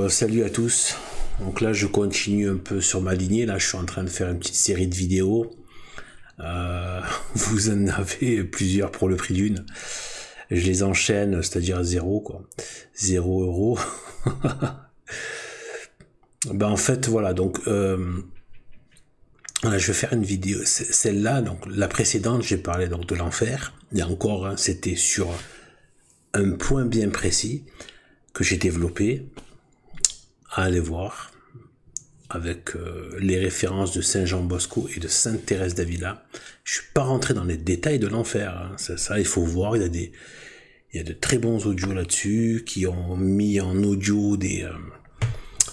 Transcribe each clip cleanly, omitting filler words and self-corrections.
Salut à tous. Donc là, je continue un peu sur ma lignée. Là, je suis en train de faire une petite série de vidéos. Vous en avez plusieurs pour le prix d'une. Je les enchaîne, c'est-à-dire à zéro, quoi. 0 €. Ben en fait, voilà. Donc, voilà, je vais faire une vidéo. Celle-là, donc la précédente, j'ai parlé donc de l'enfer. Et encore, hein, c'était sur un point bien précis que j'ai développé. À aller voir avec les références de Saint Jean Bosco et de Sainte Thérèse d'Avila. Je suis pas rentré dans les détails de l'enfer, hein. Ça, il faut voir. Il y a de très bons audios là-dessus qui ont mis en audio des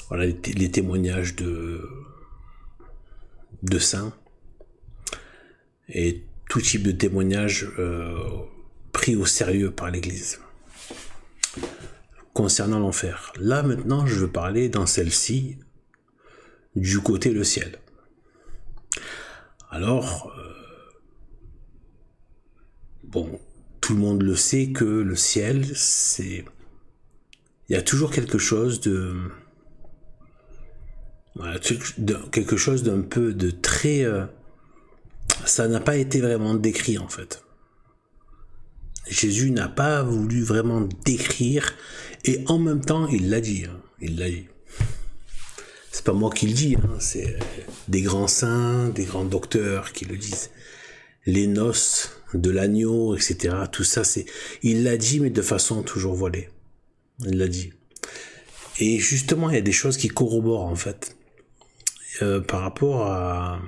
voilà les témoignages de saints et tout type de témoignages pris au sérieux par l'Église. Concernant l'enfer. Là, maintenant, je veux parler dans celle-ci du côté le ciel. Alors, bon, tout le monde le sait que le ciel, c'est... Il y a toujours quelque chose de... Voilà, quelque chose d'un peu de très... ça n'a pas été vraiment décrit, en fait. Jésus n'a pas voulu vraiment décrire, et en même temps, il l'a dit. Hein, il l'a dit. C'est pas moi qui le dis, hein, c'est des grands saints, des grands docteurs qui le disent. Les noces de l'agneau, etc. Tout ça, c'est... Il l'a dit, mais de façon toujours voilée. Il l'a dit. Et justement, il y a des choses qui corroborent, en fait. Par rapport à...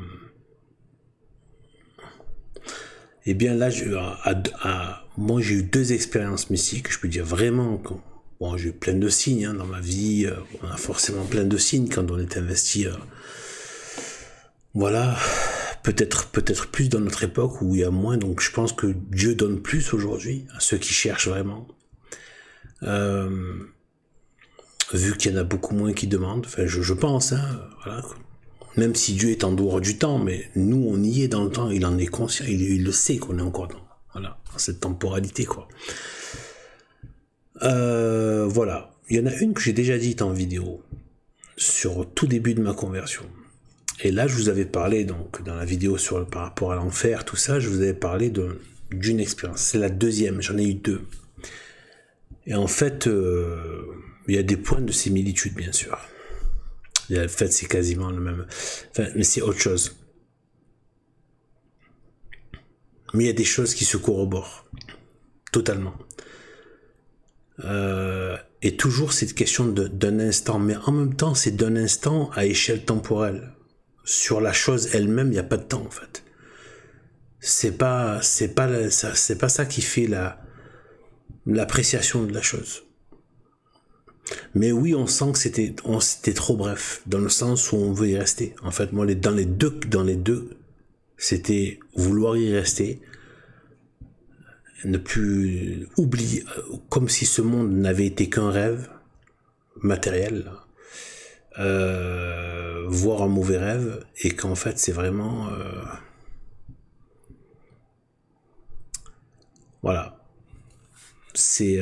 Eh bien là, moi j'ai eu 2 expériences mystiques, je peux dire vraiment. Bon, j'ai eu plein de signes hein, dans ma vie, on a forcément plein de signes quand on est investi. Voilà, peut-être plus dans notre époque où il y a moins, donc je pense que Dieu donne plus aujourd'hui à ceux qui cherchent vraiment. Vu qu'il y en a beaucoup moins qui demandent, enfin je pense, hein, voilà. Même si Dieu est en dehors du temps, mais nous, on y est dans le temps, il en est conscient, il le sait qu'on est encore dans cette temporalité, quoi. Voilà. Il y en a une que j'ai déjà dite en vidéo, sur tout début de ma conversion. Et là, je vous avais parlé, donc, dans la vidéo par rapport à l'enfer, tout ça, je vous avais parlé d'une expérience. C'est la deuxième, j'en ai eu 2. Et en fait, il y a des points de similitude, bien sûr. En fait, c'est quasiment le même. Enfin, mais c'est autre chose. Mais il y a des choses qui se corroborent. Totalement. Et toujours cette question d'un instant. Mais en même temps, c'est d'un instant à échelle temporelle. Sur la chose elle-même, il n'y a pas de temps, en fait. C'est pas ça qui fait l'appréciation de la chose. Mais oui, on sent que c'était trop bref, dans le sens où on veut y rester. En fait, moi, dans les deux, c'était vouloir y rester, ne plus oublier, comme si ce monde n'avait été qu'un rêve matériel, voire un mauvais rêve, et qu'en fait, c'est vraiment... voilà. C'est...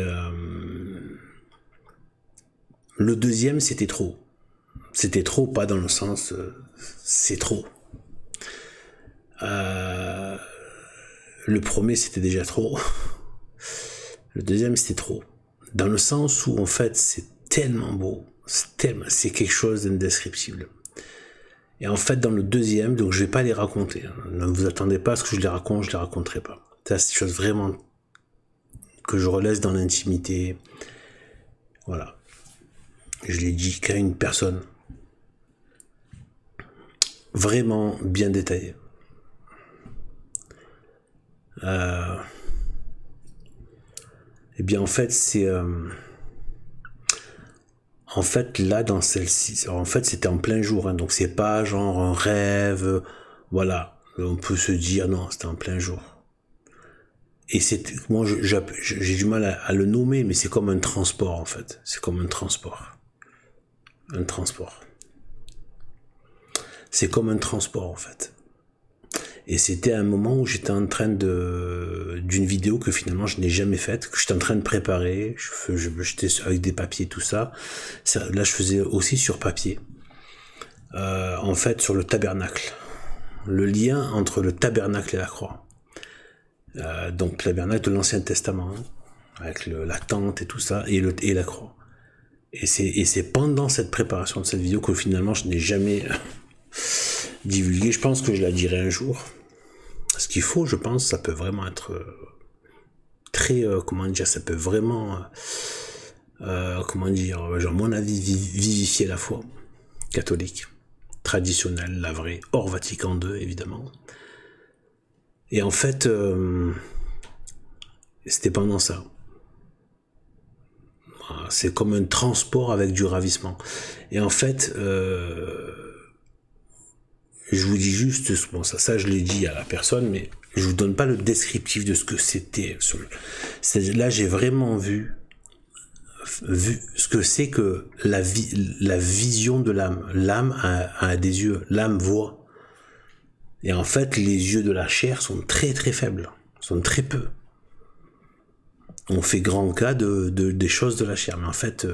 Le deuxième, c'était trop. C'était trop, pas dans le sens... c'est trop. Le premier, c'était déjà trop. Le deuxième, c'était trop. Dans le sens où, en fait, c'est tellement beau. C'est quelque chose d'indescriptible. Et en fait, dans le deuxième, donc je vais pas les raconter. Ne vous attendez pas à ce que je les raconterai pas. C'est des choses vraiment que je relaisse dans l'intimité. Voilà. Je l'ai dit qu'à une personne. Vraiment bien détaillée. Eh bien, en fait, c'est... en fait, là, dans celle-ci... En fait, c'était en plein jour. Hein, donc, c'est pas genre un rêve. Voilà. On peut se dire, non, c'était en plein jour. Et c'est... Moi, j'ai du mal à le nommer, mais c'est comme un transport, en fait. C'est comme un transport. Un transport. C'est comme un transport, en fait. Et c'était un moment où j'étais en train d'une vidéo que finalement je n'ai jamais faite, que j'étais en train de préparer, j'étais avec des papiers, tout ça. Là, je faisais aussi sur papier. En fait, sur le tabernacle. Le lien entre le tabernacle et la croix. Donc, le tabernacle de l'Ancien Testament, hein, avec la tente et tout ça, et la croix. Et c'est pendant cette préparation de cette vidéo que finalement je n'ai jamais divulgué. Je pense que je la dirai un jour. Ce qu'il faut, je pense, ça peut vraiment être très, comment dire, ça peut vraiment, comment dire, genre mon avis, vivifier la foi catholique, traditionnelle, la vraie, hors Vatican II, évidemment. Et en fait, c'était pendant ça. C'est comme un transport avec du ravissement. Et en fait, je vous dis juste, bon, ça je l'ai dit à la personne, mais je vous donne pas le descriptif de ce que c'était. Là, j'ai vraiment vu ce que c'est que la vision de l'âme. L'âme a des yeux, l'âme voit. Et en fait, les yeux de la chair sont très très faibles, sont très peu. On fait grand cas des choses de la chair, mais en fait,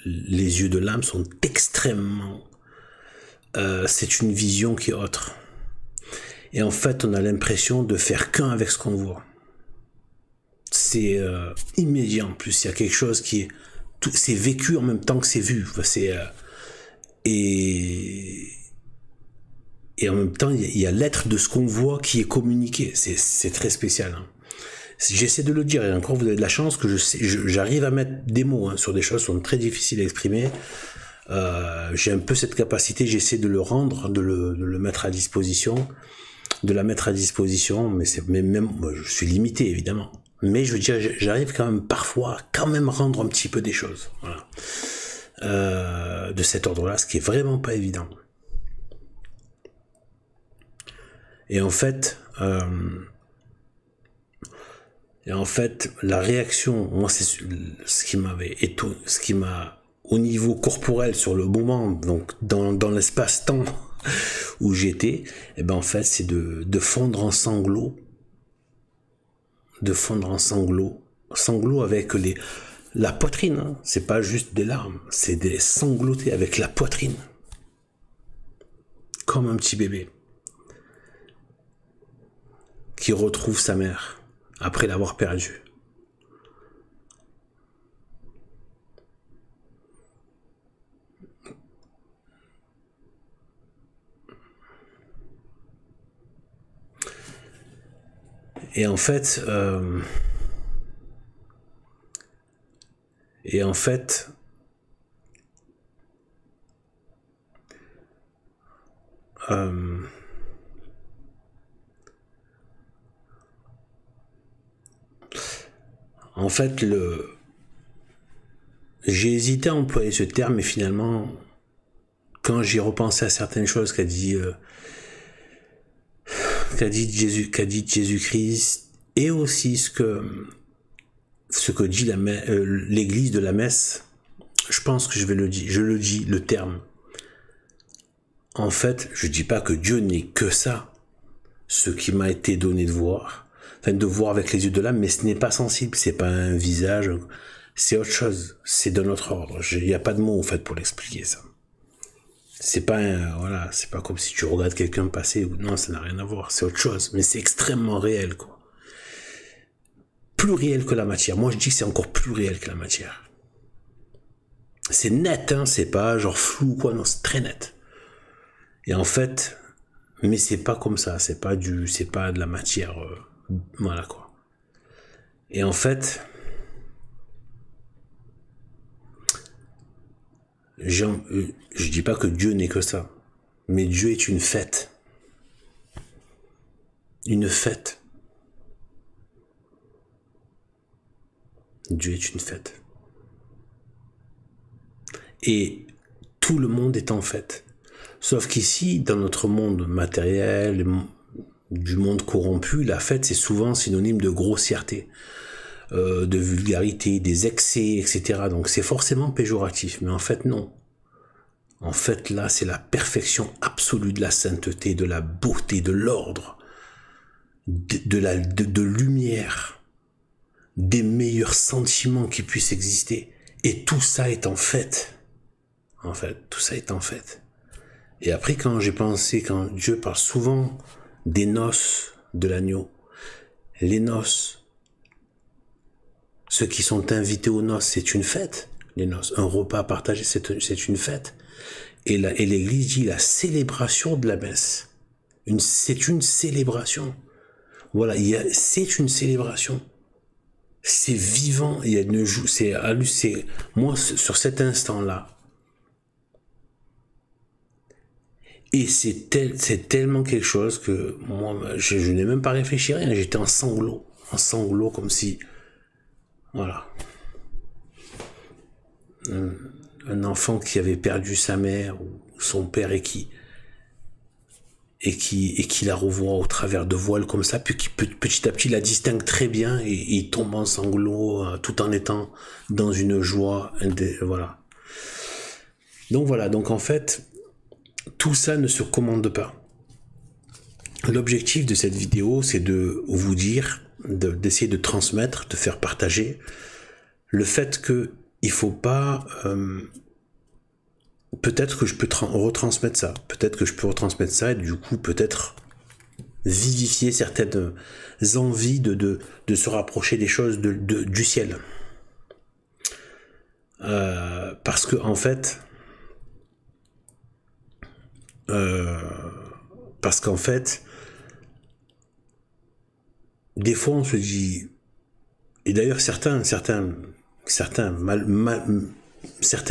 les yeux de l'âme sont extrêmement... c'est une vision qui est autre. Et en fait, on a l'impression de faire qu'un avec ce qu'on voit. C'est immédiat en plus, il y a quelque chose qui est... C'est vécu en même temps que c'est vu. Et en même temps, il y a l'être de ce qu'on voit qui est communiqué. C'est très spécial, hein. J'essaie de le dire, et encore vous avez de la chance que j'arrive à mettre des mots sur des choses qui sont très difficiles à exprimer. J'ai un peu cette capacité, j'essaie de le rendre, de le mettre à disposition, de la mettre à disposition, mais même moi, je suis limité évidemment. Mais je veux dire, j'arrive quand même parfois à rendre un petit peu des choses, voilà, de cet ordre-là, ce qui est vraiment pas évident. Et en fait, la réaction, moi, c'est ce qui m'avait étonné, ce qui m'a, au niveau corporel, sur le moment, donc dans l'espace-temps où j'étais, et ben en fait, c'est de fondre en sanglots, sanglots avec la poitrine, hein. C'est pas juste des larmes, c'est des sanglotés avec la poitrine, comme un petit bébé qui retrouve sa mère après l'avoir perdu. Et en fait, j'ai hésité à employer ce terme, mais finalement, quand j'ai repensé à certaines choses qu'a dit Jésus-Christ, et aussi ce que dit l'église de la messe, je pense que je le dis, le terme. En fait, je dis pas que Dieu n'est que ça, ce qui m'a été donné de voir, avec les yeux de l'âme, mais ce n'est pas sensible, c'est pas un visage, c'est autre chose, c'est de notre ordre. Il n'y a pas de mots en fait pour l'expliquer ça. C'est pas voilà, c'est pas comme si tu regardes quelqu'un passer, non, ça n'a rien à voir, c'est autre chose, mais c'est extrêmement réel, quoi. Plus réel que la matière. Moi, je dis que c'est encore plus réel que la matière. C'est net, hein, c'est pas genre flou, quoi, non, c'est très net. Et en fait, mais c'est pas comme ça, c'est pas de la matière, voilà, quoi. Et en fait, je dis pas que Dieu n'est que ça, mais Dieu est une fête. Une fête. Dieu est une fête. Et tout le monde est en fête. Sauf qu'ici, dans notre monde matériel, du monde corrompu, la fête, c'est souvent synonyme de grossièreté, de vulgarité, des excès, etc. Donc c'est forcément péjoratif, mais en fait non. En fait là, c'est la perfection absolue de la sainteté, de la beauté, de l'ordre. de lumière, des meilleurs sentiments qui puissent exister. Et tout ça est en fait. En fait, tout ça est en fait. Et après, quand Dieu parle souvent des noces de l'agneau, les noces, ceux qui sont invités aux noces, c'est une fête. Les noces, un repas partagé, c'est une fête. Et l'Église dit la célébration de la messe. C'est une célébration. Voilà, c'est une célébration. C'est vivant. Il y a moi, sur cet instant-là, et c'est tellement quelque chose que moi, je n'ai même pas réfléchi à rien. J'étais en sanglots, comme si, voilà, un enfant qui avait perdu sa mère ou son père et qui la revoit au travers de voiles comme ça, puis qui petit à petit la distingue très bien et il tombe en sanglots tout en étant dans une joie, voilà. Donc voilà, donc en fait, tout ça ne se commande pas. L'objectif de cette vidéo, c'est de vous dire, d'essayer de transmettre, de faire partager le fait que il faut pas... peut-être que je peux retransmettre ça. Peut-être que je peux retransmettre ça et du coup peut-être vivifier certaines envies de se rapprocher des choses du ciel. Parce que en fait... parce qu'en fait, des fois on se dit, et d'ailleurs certains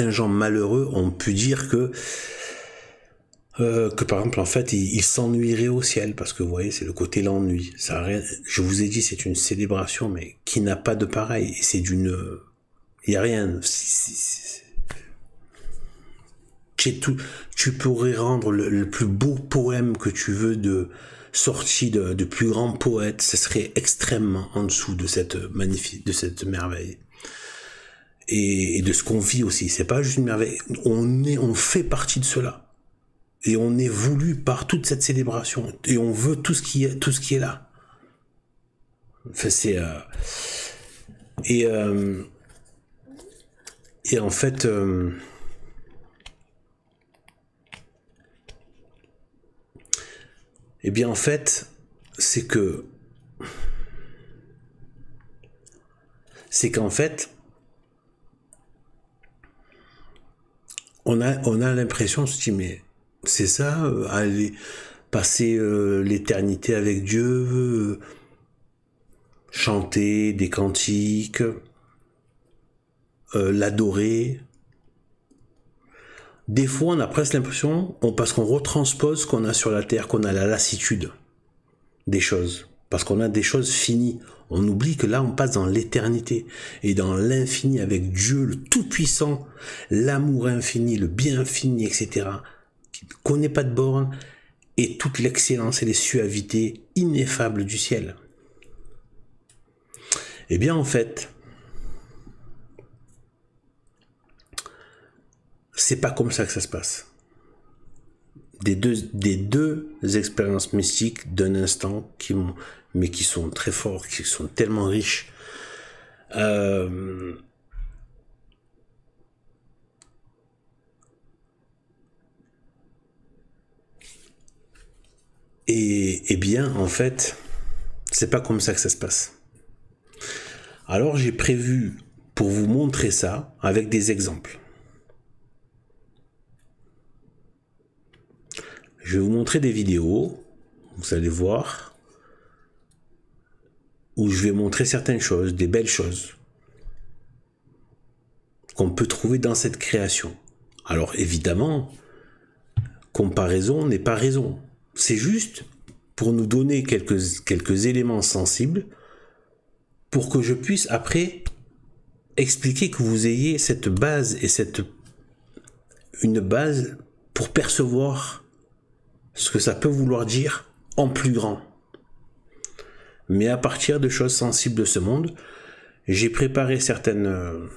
gens malheureux ont pu dire que par exemple en fait ils s'ennuieraient au ciel parce que vous voyez c'est le côté l'ennui. Ça a rien, je vous ai dit c'est une célébration mais qui n'a pas de pareil. C'est il y a rien. Tu pourrais rendre le plus beau poème que tu veux sorti de plus grands poètes, ce serait extrêmement en dessous de cette merveille. Et de ce qu'on vit aussi. C'est pas juste une merveille. On fait partie de cela. Et on est voulu par toute cette célébration. Et on veut tout ce qui est là. Enfin, c'est, et en fait, eh bien, en fait, c'est qu'en fait, on a l'impression, on se dit, mais c'est ça, aller passer l'éternité avec Dieu, chanter des cantiques, l'adorer. Des fois, on a presque l'impression, parce qu'on retranspose ce qu'on a sur la terre, qu'on a la lassitude des choses, parce qu'on a des choses finies. On oublie que là, on passe dans l'éternité et dans l'infini avec Dieu, le Tout-Puissant, l'amour infini, le bien infini, etc., qui ne connaît pas de borne, et toute l'excellence et les suavités ineffables du ciel. Eh bien, en fait, c'est pas comme ça que ça se passe. Des deux expériences mystiques d'un instant mais qui sont très forts, qui sont tellement riches. Et bien, en fait, c'est pas comme ça que ça se passe. Alors, j'ai prévu pour vous montrer ça avec des exemples. Je vais vous montrer des vidéos, vous allez voir, où je vais montrer certaines choses, des belles choses, qu'on peut trouver dans cette création. Alors évidemment, comparaison n'est pas raison. C'est juste pour nous donner quelques éléments sensibles pour que je puisse après expliquer que vous ayez cette base et une base pour percevoir ce que ça peut vouloir dire en plus grand. Mais à partir de choses sensibles de ce monde, j'ai préparé certaines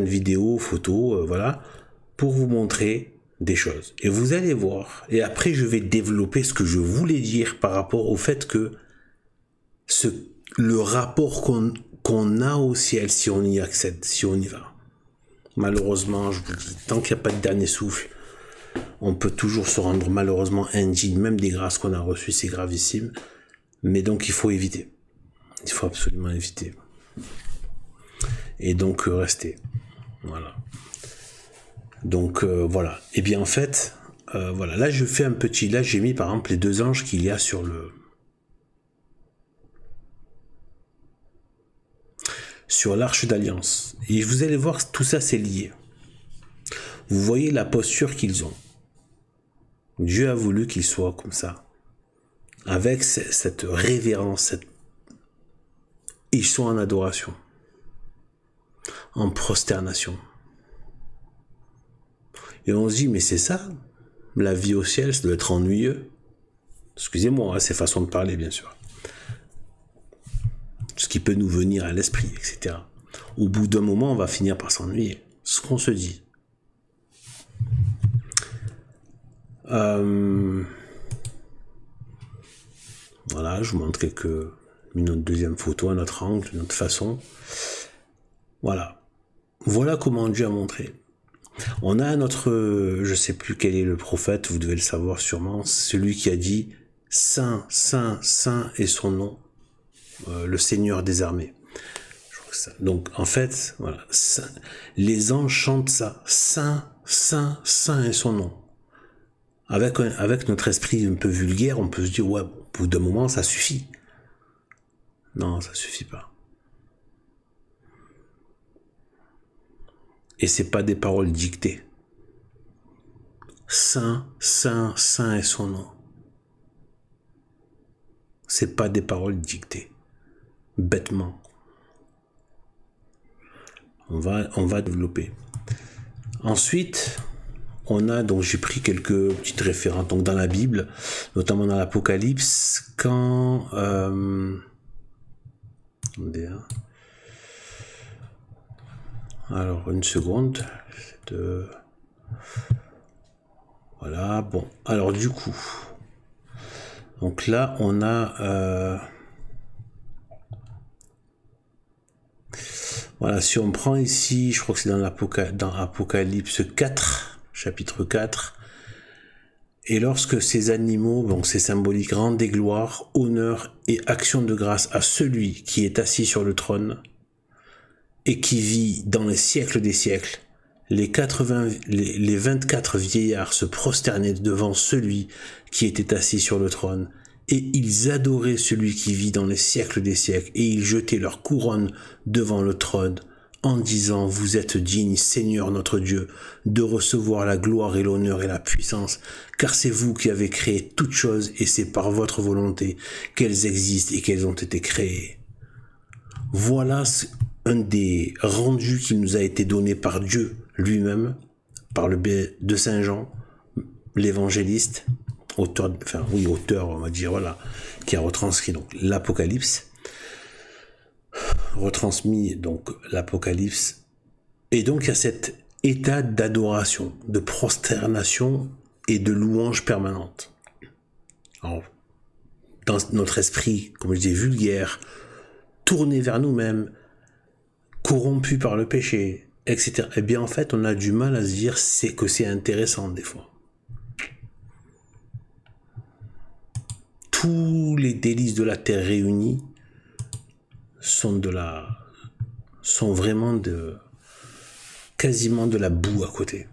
vidéos, photos, voilà, pour vous montrer des choses. Et vous allez voir, et après je vais développer ce que je voulais dire par rapport au fait que le rapport qu'on a au ciel, si on y accède, si on y va. Malheureusement, je vous dis, tant qu'il n'y a pas de dernier souffle, on peut toujours se rendre malheureusement indigne, même des grâces qu'on a reçues, c'est gravissime. Mais donc il faut éviter. Il faut absolument éviter. Et donc rester. Voilà. Donc voilà. Et bien en fait, voilà. Là je fais un petit. Là j'ai mis par exemple les 2 anges qu'il y a sur l'arche d'alliance. Et vous allez voir que tout ça c'est lié. Vous voyez la posture qu'ils ont. Dieu a voulu qu'ils soient comme ça. Avec cette révérence. Ils sont en adoration. En prosternation. Et on se dit, mais c'est ça, la vie au ciel, ça doit être ennuyeux. Excusez-moi, hein, c'est façon de parler, bien sûr. Ce qui peut nous venir à l'esprit, etc. Au bout d'un moment, on va finir par s'ennuyer. Ce qu'on se dit. Voilà, je vous montre une autre deuxième photo, un autre angle, une autre façon. Voilà. Voilà comment Dieu a montré. On a un autre, je sais plus quel est le prophète, vous devez le savoir sûrement, celui qui a dit « Saint, Saint, Saint est son nom, le Seigneur des armées ». Donc en fait, voilà, les anges chantent ça, « Saint, Saint, Saint est son nom ». Avec notre esprit un peu vulgaire, on peut se dire « Ouais, au bout d'un moment, ça suffit ». Non, ça suffit pas. Et c'est pas des paroles dictées. Saint, Saint, Saint est son nom. C'est pas des paroles dictées. Bêtement. On va développer. Ensuite, on a, donc j'ai pris quelques petites références donc dans la Bible, notamment dans l'Apocalypse, quand... alors, une seconde. Voilà, bon. Alors, du coup. Donc là, on a... voilà, si on prend ici, je crois que c'est dans Apocalypse 4, chapitre 4. Et lorsque ces animaux, donc c'est symbolique, rendent des gloires, honneur et action de grâce à celui qui est assis sur le trône, et qui vit dans les siècles des siècles, les 24 vieillards se prosternaient devant celui qui était assis sur le trône, et ils adoraient celui qui vit dans les siècles des siècles, et ils jetaient leur couronne devant le trône, en disant, vous êtes digne, Seigneur notre Dieu, de recevoir la gloire et l'honneur et la puissance, car c'est vous qui avez créé toutes choses, et c'est par votre volonté qu'elles existent et qu'elles ont été créées. Voilà un des rendus qui nous a été donné par Dieu lui-même, par le biais de Saint Jean, l'évangéliste, auteur, on va dire, voilà, qui a retranscrit donc l'Apocalypse, retransmis donc l'Apocalypse, et donc il y a cet état d'adoration, de prosternation et de louange permanente. Alors, dans notre esprit, comme je dis, vulgaire, tourné vers nous-mêmes, corrompu par le péché, etc. Eh bien, en fait, on a du mal à se dire que c'est intéressant, des fois. Tous les délices de la terre réunis sont vraiment quasiment de la boue à côté.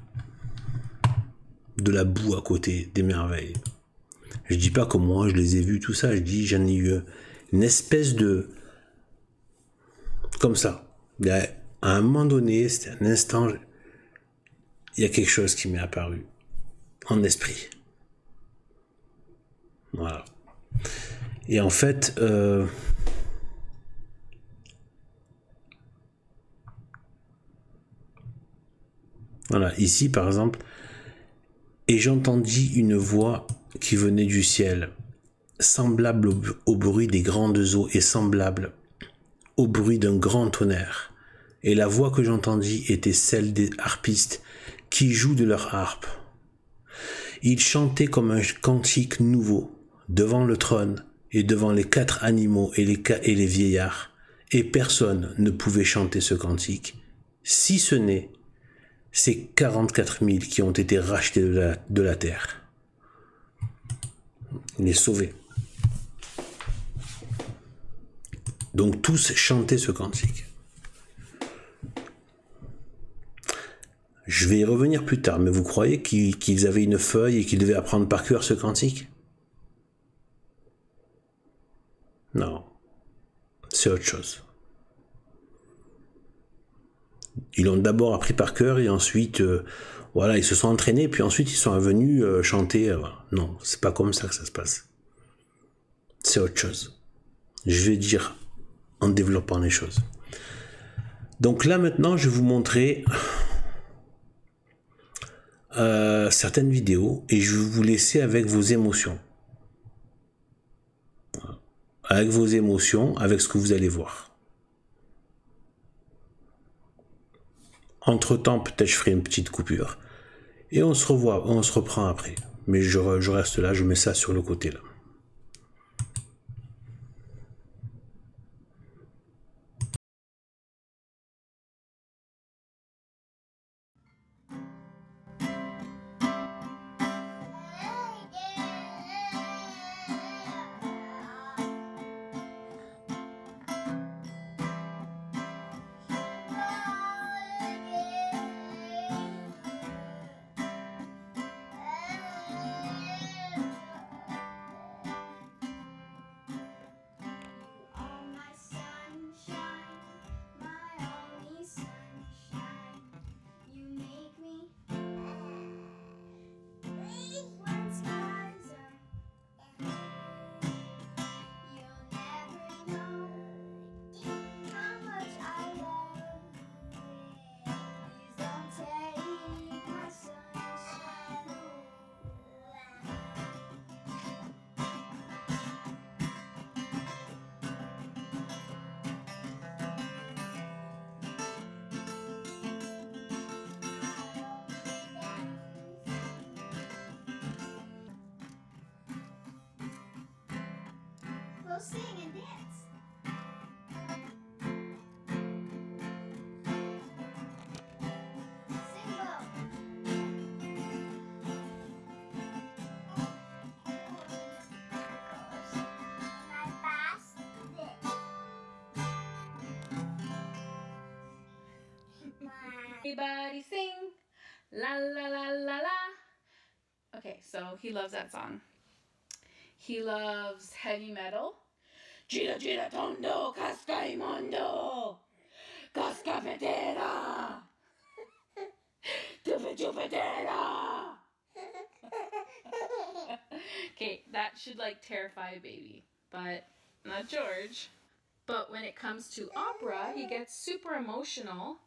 De la boue à côté des merveilles. Je dis pas que moi, je les ai vus, tout ça. Je dis, j'en ai eu une espèce de... comme ça. À un moment donné, c'était un instant, il y a quelque chose qui m'est apparu en esprit. Voilà. Et en fait, voilà, ici par exemple, et j'entendis une voix qui venait du ciel, semblable au bruit des grandes eaux et semblable au bruit d'un grand tonnerre. Et la voix que j'entendis était celle des harpistes qui jouent de leur harpe. Il chantait comme un cantique nouveau, devant le trône et devant les 4 animaux et les vieillards, et personne ne pouvait chanter ce cantique, si ce n'est ces 44 000 qui ont été rachetés de la terre. Il est sauvé. Donc tous chantaient ce cantique. Je vais y revenir plus tard, mais vous croyez qu'ils avaient une feuille et qu'ils devaient apprendre par cœur ce cantique? Non, c'est autre chose. Ils l'ont d'abord appris par cœur et ensuite, voilà, ils se sont entraînés, puis ensuite ils sont venus chanter. Non, c'est pas comme ça que ça se passe. C'est autre chose. Je vais dire en développant les choses. Donc là maintenant, je vais vous montrer certaines vidéos et je vais vous laisser avec vos émotions. Avec vos émotions, avec ce que vous allez voir. Entre-temps, peut-être je ferai une petite coupure. Et on se revoit, on se reprend après. Mais je reste là, je mets ça sur le côté là. We'll sing and dance. Sing low. My basket. Everybody sing la la la la la. Okay, so he loves that song. He loves heavy metal. Gira gira tondo, casca imondo, casca fetera, tufe tufetera. Okay, that should like terrify a baby, but not George. But when it comes to opera, he gets super emotional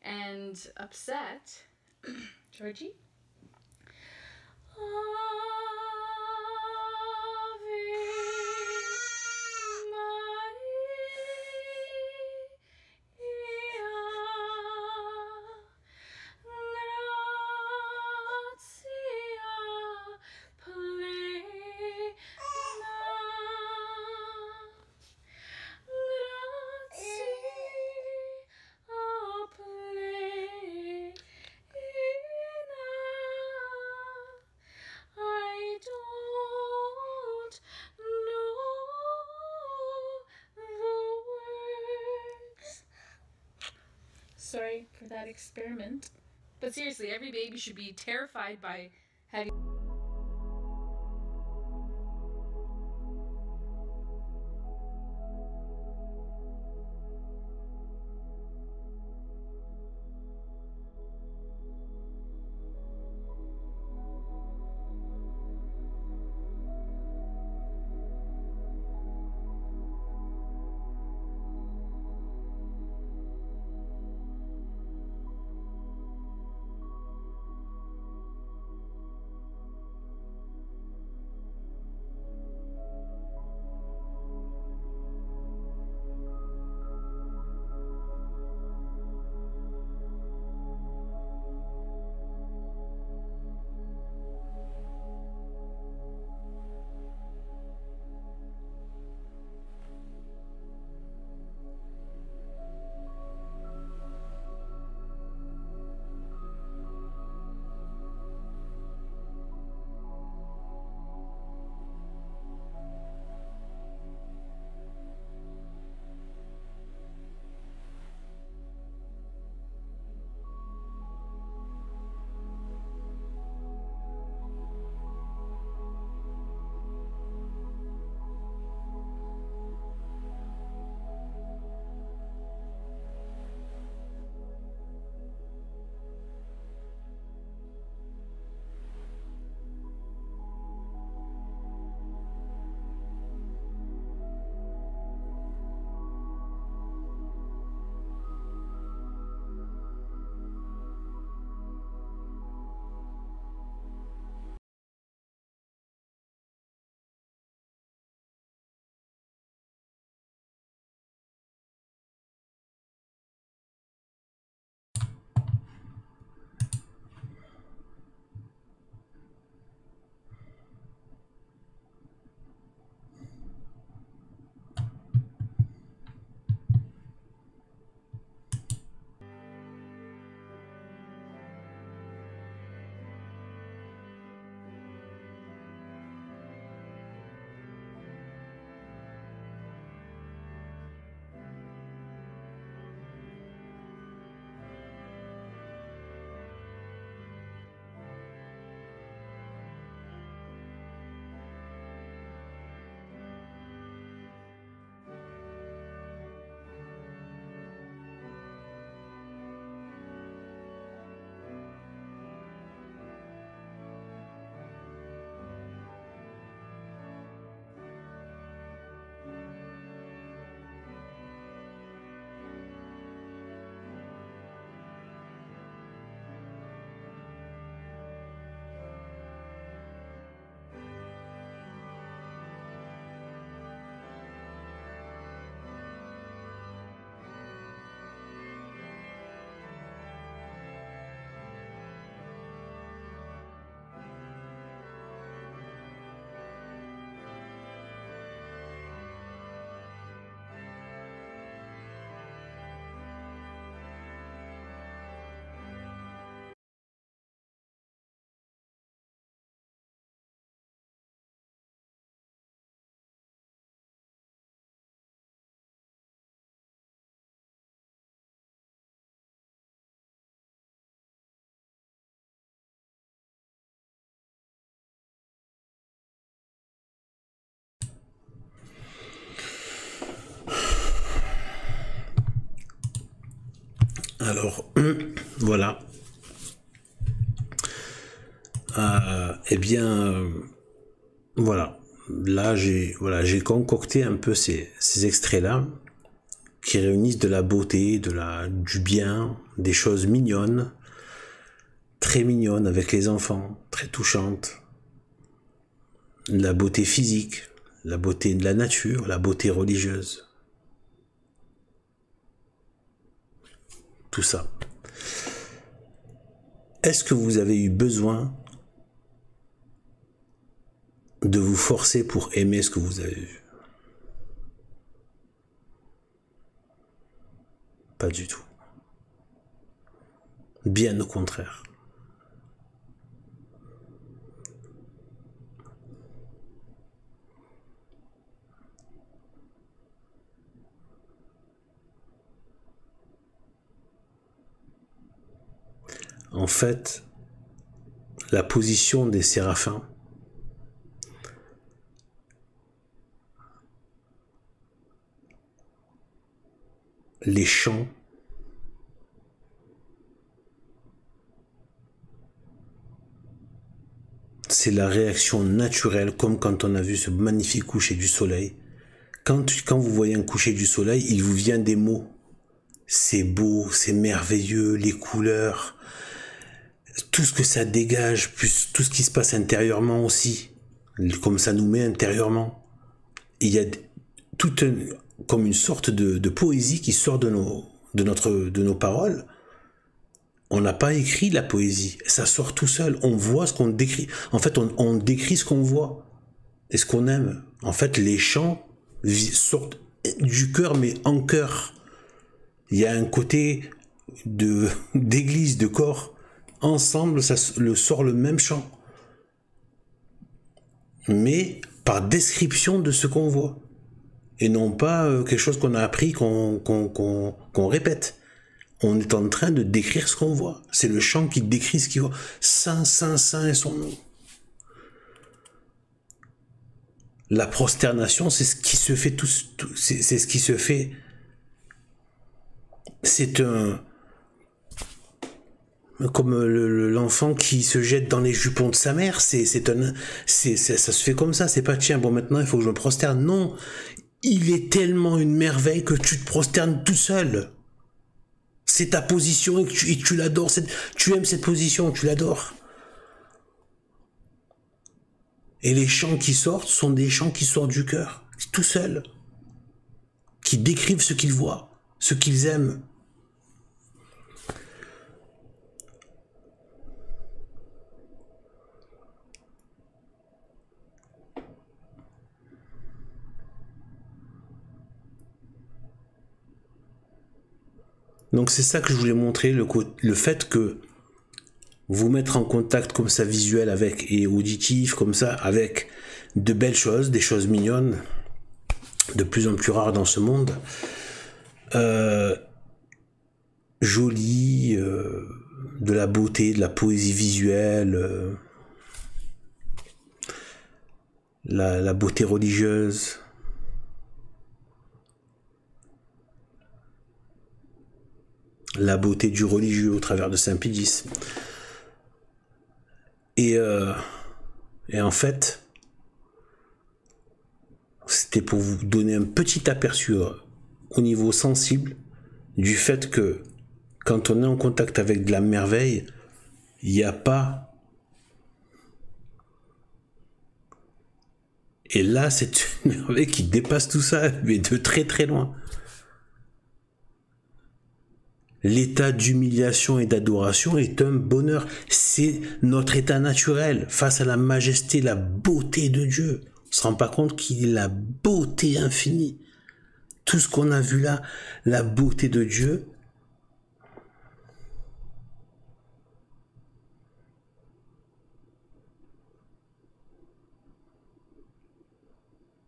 and upset. Georgie? Sorry for that experiment. But seriously, every baby should be terrified by heavy... Alors, voilà. Eh bien, voilà. Là, j'ai concocté un peu ces extraits-là qui réunissent de la beauté, du bien, des choses mignonnes, très mignonnes avec les enfants, très touchantes. La beauté physique, la beauté de la nature, la beauté religieuse. Tout ça. Est-ce que vous avez eu besoin de vous forcer pour aimer ce que vous avez vu? Pas du tout. Bien au contraire. En fait, la position des séraphins les chants c'est la réaction naturelle, comme quand on a vu ce magnifique coucher du soleil. Quand vous voyez un coucher du soleil, il vous vient des mots. C'est beau, c'est merveilleux, les couleurs, tout ce que ça dégage, plus tout ce qui se passe intérieurement aussi, comme ça nous met intérieurement. Il y a comme une sorte de poésie qui sort de nos paroles. On n'a pas écrit la poésie, ça sort tout seul. On voit ce qu'on décrit. En fait, on décrit ce qu'on voit et ce qu'on aime. En fait, les chants sortent du cœur, mais en cœur. Il y a un côté d'église, de corps. Ensemble, ça sort le même chant. Mais par description de ce qu'on voit. Et non pas quelque chose qu'on a appris, qu'on répète. On est en train de décrire ce qu'on voit. C'est le chant qui décrit ce qu'il voit. Saint, Saint, Saint est son nom. La prosternation, c'est ce qui se fait c'est ce qui se fait. C'est comme l'enfant qui se jette dans les jupons de sa mère. Ça se fait comme ça. C'est pas tiens, bon maintenant il faut que je me prosterne. Non, il est tellement une merveille que tu te prosternes tout seul. C'est ta position et tu l'adores. Tu aimes cette position, tu l'adores. Et les chants qui sortent sont des chants qui sortent du cœur, tout seuls, qui décrivent ce qu'ils voient, ce qu'ils aiment. Donc c'est ça que je voulais montrer, le fait que vous mettre en contact comme ça visuel avec et auditif comme ça avec de belles choses, des choses mignonnes, de plus en plus rares dans ce monde, jolies, de la beauté, de la poésie visuelle, la beauté religieuse. La beauté du religieux au travers de Saint-Pédis. Et en fait, c'était pour vous donner un petit aperçu au niveau sensible du fait que quand on est en contact avec de la merveille, il n'y a pas... Et là, c'est une merveille qui dépasse tout ça, mais de très très loin. L'état d'humiliation et d'adoration est un bonheur. C'est notre état naturel face à la majesté, la beauté de Dieu. On ne se rend pas compte qu'il est la beauté infinie. Tout ce qu'on a vu là, la beauté de Dieu.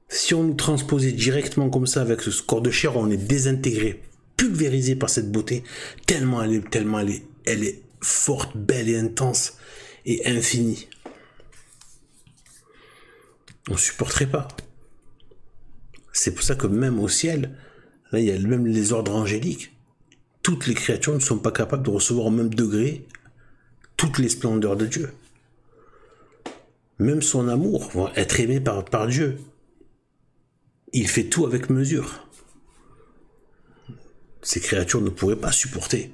Si on nous transposait directement comme ça avec ce corps de chair, on est désintégré, pulvérisé par cette beauté, tellement elle est forte, belle et intense et infinie. On supporterait pas. C'est pour ça que même au ciel, là il y a même les ordres angéliques. toutes les créatures ne sont pas capables de recevoir au même degré toutes les splendeurs de Dieu. Même son amour, être aimé par Dieu, il fait tout avec mesure. Ces créatures ne pourraient pas supporter.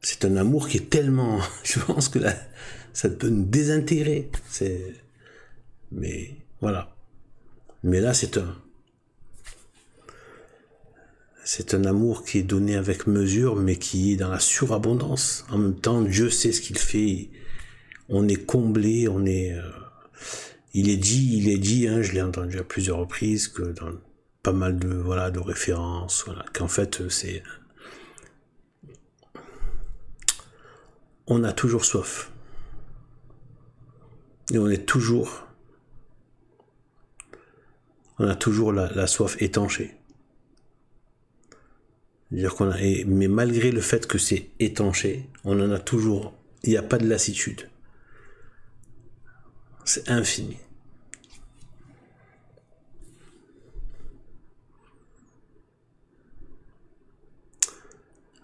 C'est un amour qui est tellement... Je pense que là, ça peut nous désintégrer. Mais voilà. Mais là, c'est un amour qui est donné avec mesure, mais qui est dans la surabondance. En même temps, Dieu sait ce qu'il fait. On est comblé, on est... il est dit, hein, je l'ai entendu à plusieurs reprises, que dans pas mal de références, qu'en fait, on a toujours soif. Et on a toujours la soif étanchée. C'est-à-dire mais malgré le fait que c'est étanché, on en a toujours, il n'y a pas de lassitude. C'est infini.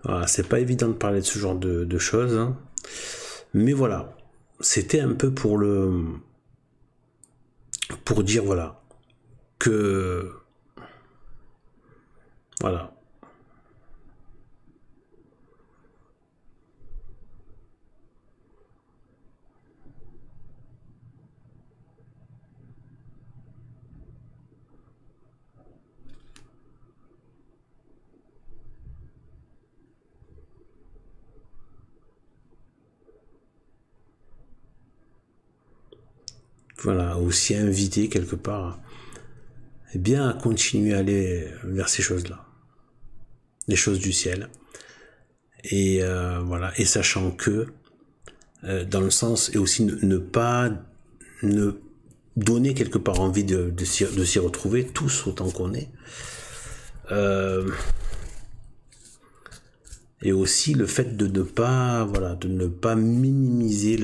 Voilà, c'est pas évident de parler de ce genre de choses, hein. Mais voilà, c'était un peu pour dire voilà que voilà. Voilà, aussi inviter quelque part, eh bien, à continuer à aller vers ces choses-là, les choses du ciel, et voilà, et sachant que, dans le sens, et aussi ne donner quelque part envie de s'y retrouver, tous autant qu'on est, et aussi le fait de ne pas minimiser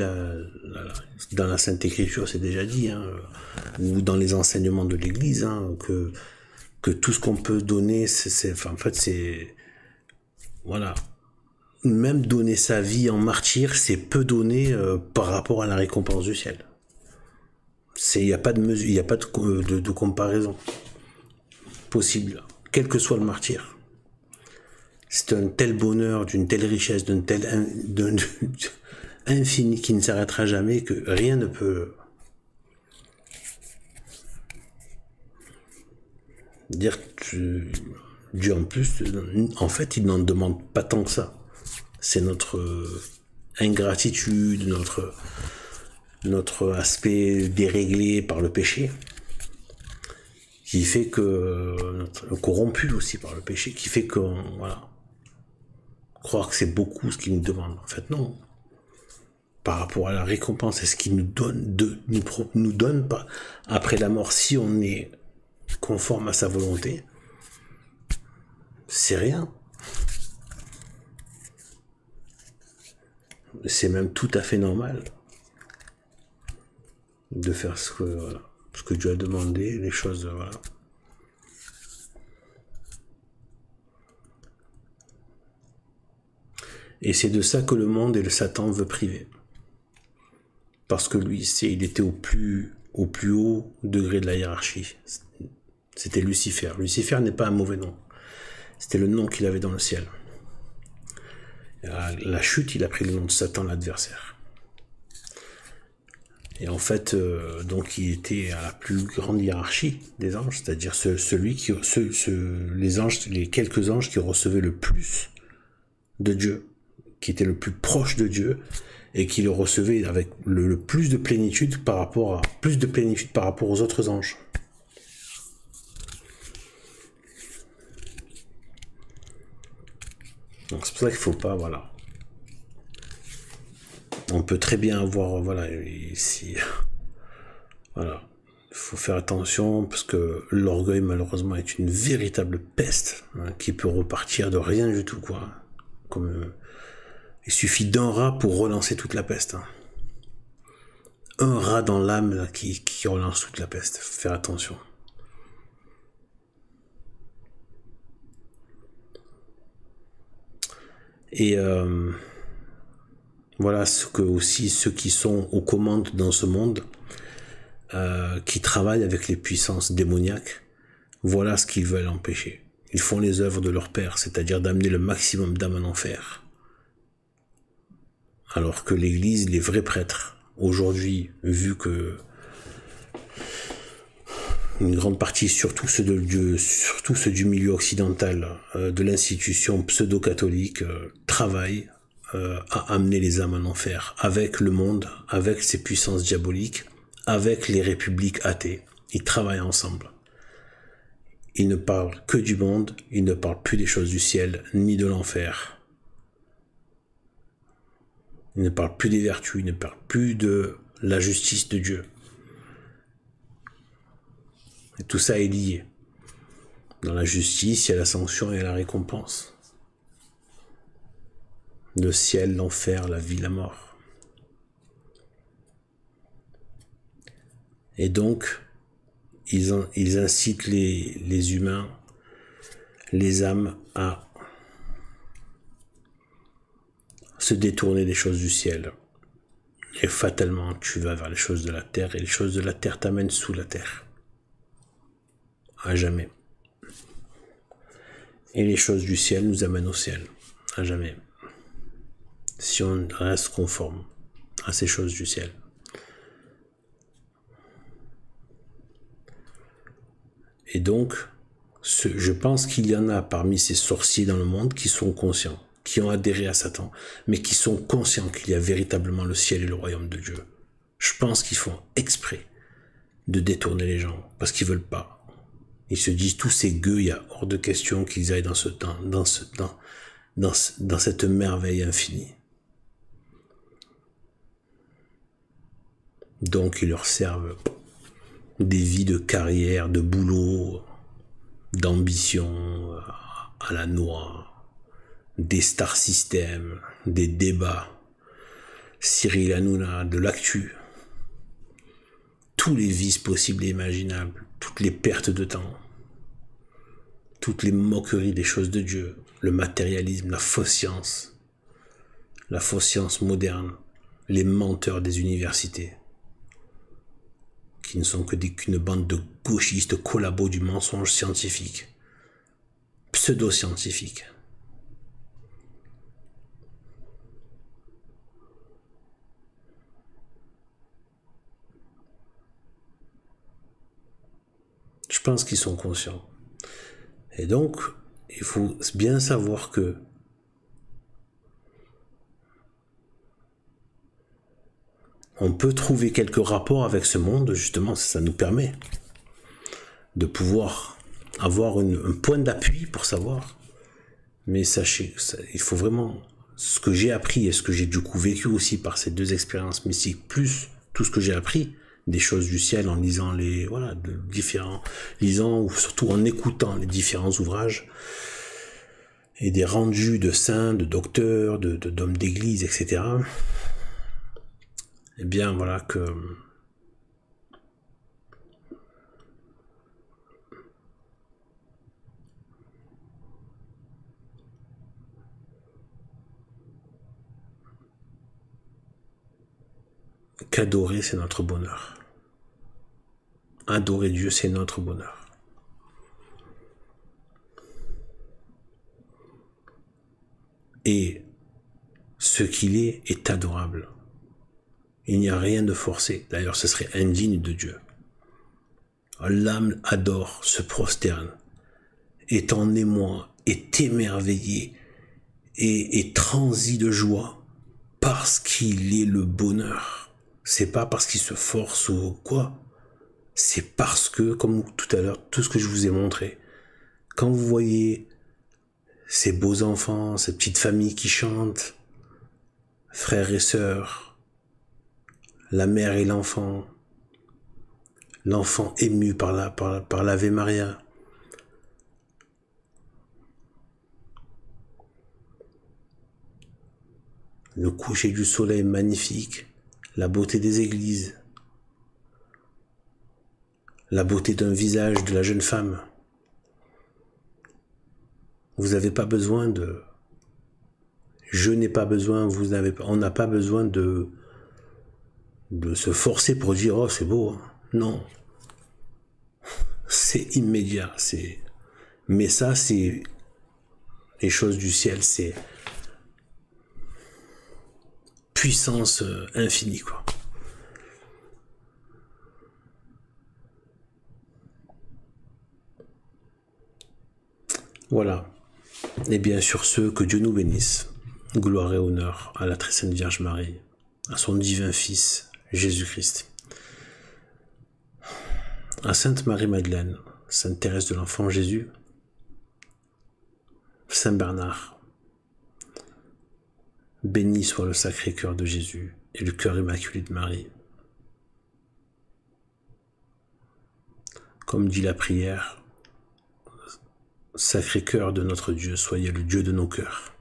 dans la Sainte Écriture, c'est déjà dit, hein, ou dans les enseignements de l'Église, hein, que tout ce qu'on peut donner, c'est voilà, même donner sa vie en martyr, c'est peu donné par rapport à la récompense du ciel. Il n'y a pas de mesure, il n'y a pas de comparaison possible, quel que soit le martyr. C'est un tel bonheur, d'une telle richesse, d'un infini qui ne s'arrêtera jamais, que rien ne peut dire que Dieu en plus, en fait, il n'en demande pas tant que ça. C'est notre ingratitude, notre aspect déréglé par le péché, qui fait que corrompu aussi par le péché, qui fait que voilà, croire que c'est beaucoup ce qu'il nous demande. En fait, non. Par rapport à la récompense, c'est ce qu'il nous donne, nous donne pas après la mort, si on est conforme à sa volonté, c'est rien. C'est même tout à fait normal de faire ce que Dieu a demandé, les choses, voilà. Et c'est de ça que le monde et le Satan veut priver. Parce que lui, il était au plus haut degré de la hiérarchie. C'était Lucifer. Lucifer n'est pas un mauvais nom. C'était le nom qu'il avait dans le ciel. Et à la chute, il a pris le nom de Satan, l'adversaire. Et en fait, donc il était à la plus grande hiérarchie des anges, c'est-à-dire les quelques anges qui recevaient le plus de Dieu, qui était le plus proche de Dieu, et qui le recevait avec le plus de plénitude par rapport aux autres anges. Donc c'est pour ça qu'il faut pas, voilà. On peut très bien avoir, voilà, ici, voilà. Il faut faire attention parce que l'orgueil malheureusement est une véritable peste, hein, qui peut repartir de rien du tout, quoi. Comme il suffit d'un rat pour relancer toute la peste, hein. Un rat dans l'âme là, qui relance toute la peste. Faut faire attention. Et voilà ce que aussi ceux qui sont aux commandes dans ce monde, qui travaillent avec les puissances démoniaques, voilà ce qu'ils veulent empêcher. Ils font les œuvres de leur père, c'est-à-dire d'amener le maximum d'âmes en enfer. Alors que l'Église, les vrais prêtres, aujourd'hui, vu que une grande partie, surtout ceux du milieu occidental, de l'institution pseudo-catholique, travaillent à amener les âmes en enfer, avec le monde, avec ses puissances diaboliques, avec les républiques athées. Ils travaillent ensemble. Ils ne parlent que du monde, ils ne parlent plus des choses du ciel, ni de l'enfer. Ils ne parlent plus des vertus, ils ne parlent plus de la justice de Dieu. Et tout ça est lié. Dans la justice, il y a la sanction et la récompense. Le ciel, l'enfer, la vie, la mort. Et donc, ils incitent les humains, les âmes, à se détourner des choses du ciel. Et fatalement, tu vas vers les choses de la terre, et les choses de la terre t'amènent sous la terre. À jamais. Et les choses du ciel nous amènent au ciel. À jamais. Si on reste conforme à ces choses du ciel. Et donc, je pense qu'il y en a parmi ces sorciers dans le monde qui sont conscients, qui ont adhéré à Satan, mais qui sont conscients qu'il y a véritablement le ciel et le royaume de Dieu. Je pense qu'ils font exprès de détourner les gens, parce qu'ils veulent pas. Ils se disent, tous ces gueux, il y a hors de question qu'ils aillent dans cette merveille infinie. Donc, ils leur servent des vies de carrière, de boulot, d'ambition, à la noix, des star systems, des débats, Cyril Hanouna, de l'actu, tous les vices possibles et imaginables, toutes les pertes de temps, toutes les moqueries des choses de Dieu, le matérialisme, la fausse science moderne, les menteurs des universités, qui ne sont qu'une bande de gauchistes collabos du mensonge scientifique, pseudo-scientifique. Je pense qu'ils sont conscients. Et donc, il faut bien savoir que on peut trouver quelques rapports avec ce monde, justement, ça nous permet de pouvoir avoir un point d'appui pour savoir. Mais sachez, il faut vraiment, ce que j'ai appris et ce que j'ai du coup vécu aussi par ces deux expériences mystiques, plus tout ce que j'ai appris, des choses du ciel en lisant lisant ou surtout en écoutant les différents ouvrages et des rendus de saints, de docteurs, d'hommes d'église, etc. Eh bien voilà que qu'adorer, c'est notre bonheur. Adorer Dieu, c'est notre bonheur. Et ce qu'il est adorable. Il n'y a rien de forcé. D'ailleurs, ce serait indigne de Dieu. L'âme adore, se prosterne, est en émoi, est émerveillée et transit de joie parce qu'il est le bonheur. C'est pas parce qu'il se force ou quoi. C'est parce que, comme tout à l'heure, tout ce que je vous ai montré, quand vous voyez ces beaux enfants, ces petites familles qui chantent, frères et sœurs, la mère et l'enfant ému par l'Ave Maria, le coucher du soleil magnifique, la beauté des églises, la beauté d'un visage de la jeune femme. Vous n'avez pas besoin de Je n'ai pas besoin, vous n'avez pas, on n'a pas besoin de se forcer pour dire oh c'est beau. Non, c'est immédiat. Mais ça c'est les choses du ciel, c'est puissance infinie quoi. Voilà. Et bien sur ce, que Dieu nous bénisse. Gloire et honneur à la très sainte Vierge Marie, à son divin Fils, Jésus-Christ. À Sainte Marie-Madeleine, Sainte Thérèse de l'Enfant Jésus, Saint Bernard. Béni soit le Sacré-Cœur de Jésus et le cœur immaculé de Marie. Comme dit la prière, Sacré-Cœur de notre Dieu, soyez le Dieu de nos cœurs.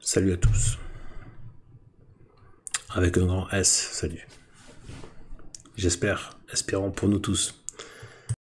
Salut à tous. Avec un grand S, salut. Espérons pour nous tous.